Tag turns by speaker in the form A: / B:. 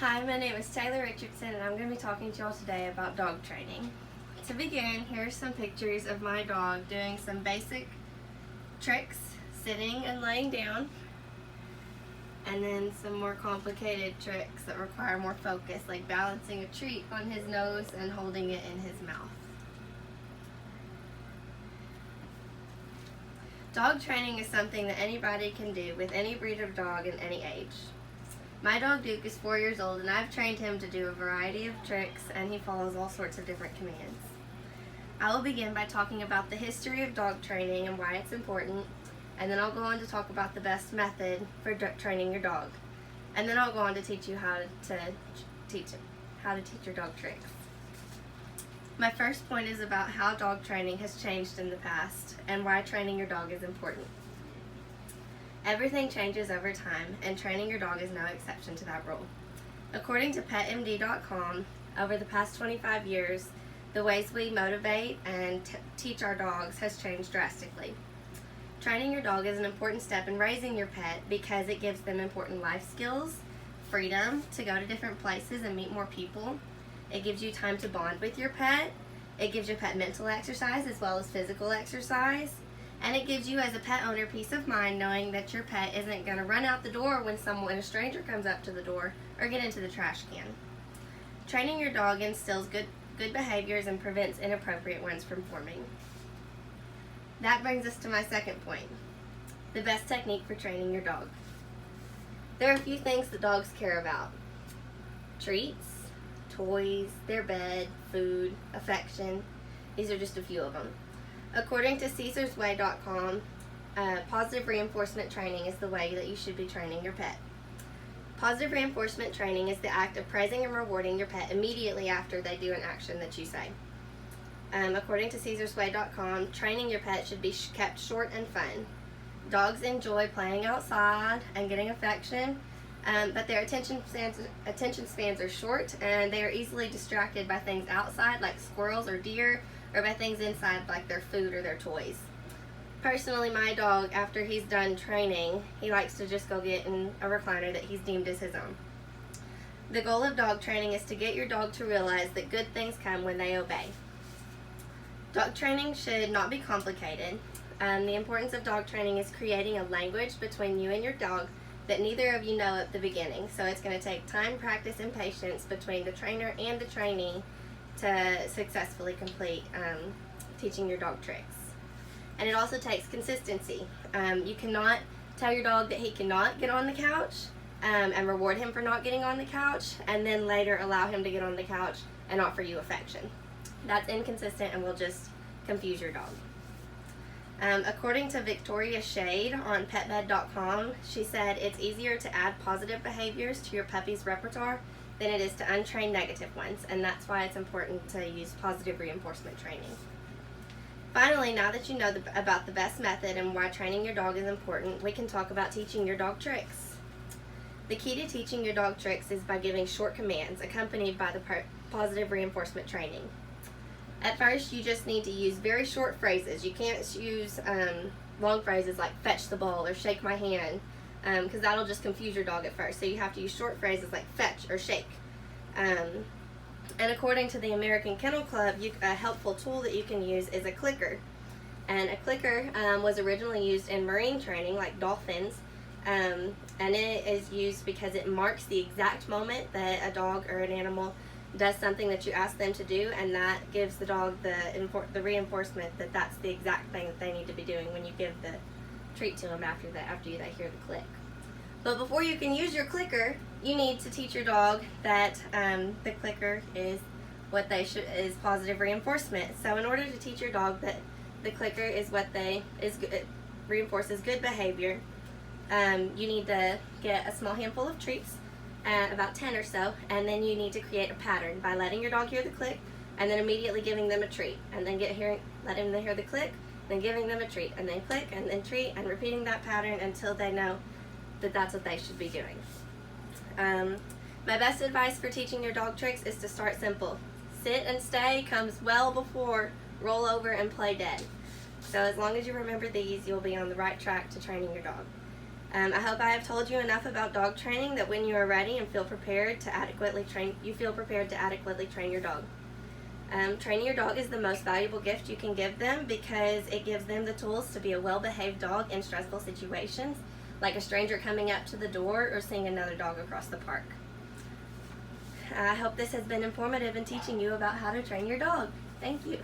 A: Hi, my name is Taylor Richardson and I'm going to be talking to y'all today about dog training. To begin, here are some pictures of my dog doing some basic tricks, sitting and laying down, and then some more complicated tricks that require more focus, like balancing a treat on his nose and holding it in his mouth. Dog training is something that anybody can do with any breed of dog in any age. My dog Duke is 4 years old and I've trained him to do a variety of tricks and he follows all sorts of different commands. I will begin by talking about the history of dog training and why it's important, and then I'll go on to talk about the best method for training your dog. And then I'll go on to teach you how to teach your dog tricks. My first point is about how dog training has changed in the past and why training your dog is important. Everything changes over time, and training your dog is no exception to that rule. According to PetMD.com, over the past 25 years, the ways we motivate and teach our dogs has changed drastically. Training your dog is an important step in raising your pet because it gives them important life skills, freedom to go to different places and meet more people. It gives you time to bond with your pet. It gives your pet mental exercise as well as physical exercise. And it gives you as a pet owner peace of mind knowing that your pet isn't going to run out the door when a stranger comes up to the door or get into the trash can. Training your dog instills good behaviors and prevents inappropriate ones from forming. That brings us to my second point, the best technique for training your dog. There are a few things that dogs care about: treats, toys, their bed, food, affection. These are just a few of them. According to CaesarsWay.com, positive reinforcement training is the way that you should be training your pet. Positive reinforcement training is the act of praising and rewarding your pet immediately after they do an action that you say. According to CaesarsWay.com, training your pet should be kept short and fun. Dogs enjoy playing outside and getting affection, but their attention spans are short and they are easily distracted by things outside like squirrels or deer, or by things inside like their food or their toys. Personally, my dog, after he's done training, he likes to just go get in a recliner that he's deemed as his own. The goal of dog training is to get your dog to realize that good things come when they obey. Dog training should not be complicated. The importance of dog training is creating a language between you and your dog that neither of you know at the beginning. So it's going to take time, practice, and patience between the trainer and the trainee to successfully complete teaching your dog tricks. And it also takes consistency. You cannot tell your dog that he cannot get on the couch and reward him for not getting on the couch, and then later allow him to get on the couch and offer you affection. That's inconsistent and will just confuse your dog. According to Victoria Shade on PetMed.com, she said it's easier to add positive behaviors to your puppy's repertoire than it is to untrain negative ones, and that's why it's important to use positive reinforcement training. Finally, now that you know about the best method and why training your dog is important, we can talk about teaching your dog tricks. The key to teaching your dog tricks is by giving short commands accompanied by the positive reinforcement training. At first, you just need to use very short phrases. You can't use long phrases like fetch the ball or shake my hand, because that'll just confuse your dog at first. So you have to use short phrases like fetch or shake. And according to the American Kennel Club, a helpful tool that you can use is a clicker. And a clicker was originally used in marine training, like dolphins, and it is used because it marks the exact moment that a dog or an animal does something that you ask them to do, and that gives the dog the reinforcement that that's the exact thing that they need to be doing when you give the treat to them after they hear the click. But before you can use your clicker, you need to teach your dog that the clicker is is positive reinforcement. So in order to teach your dog that the clicker is reinforces good behavior, you need to get a small handful of treats, about 10 or so, and then you need to create a pattern by letting your dog hear the click and then immediately giving them a treat, and then letting them hear the click, then giving them a treat, and then click, and then treat, and repeating that pattern until they know that that's what they should be doing. My best advice for teaching your dog tricks is to start simple. Sit and stay comes well before roll over and play dead. So as long as you remember these, you'll be on the right track to training your dog. I hope I have told you enough about dog training that when you are ready and feel prepared to adequately train your dog. Training your dog is the most valuable gift you can give them because it gives them the tools to be a well-behaved dog in stressful situations, like a stranger coming up to the door or seeing another dog across the park. I hope this has been informative in teaching you about how to train your dog. Thank you.